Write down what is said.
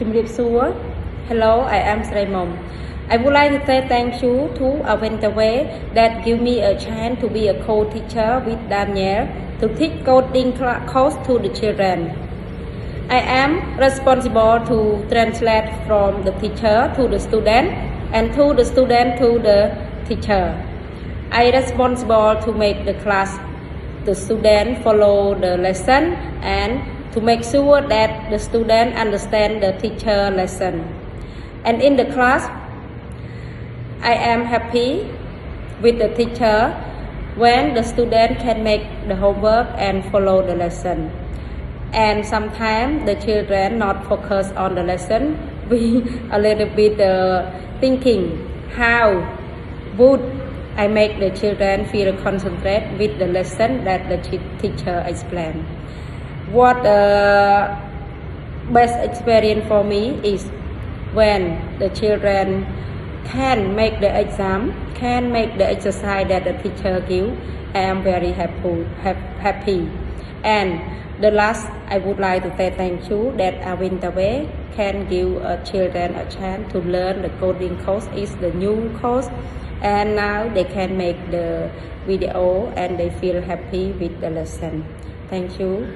Hello, I am Sraimom. I would like to say thank you to Aventaway that give me a chance to be a co-teacher with Daniel to teach coding course to the children. I am responsible to translate from the teacher to the student and to the student to the teacher. I responsible to make the student follow the lesson and to make sure that the student understand the teacher lesson. And in the class, I am happy with the teacher when the student can make the homework and follow the lesson. And sometimes the children not focus on the lesson, we a little bit thinking how would I make the children feel concentrate with the lesson that the teacher explained. What best experience for me is when the children can make the exam, can make the exercise that the teacher give. I am very happy. And the last, I would like to say thank you that Aventaway can give children a chance to learn the coding course. Is the new course, and now they can make the video and they feel happy with the lesson. Thank you.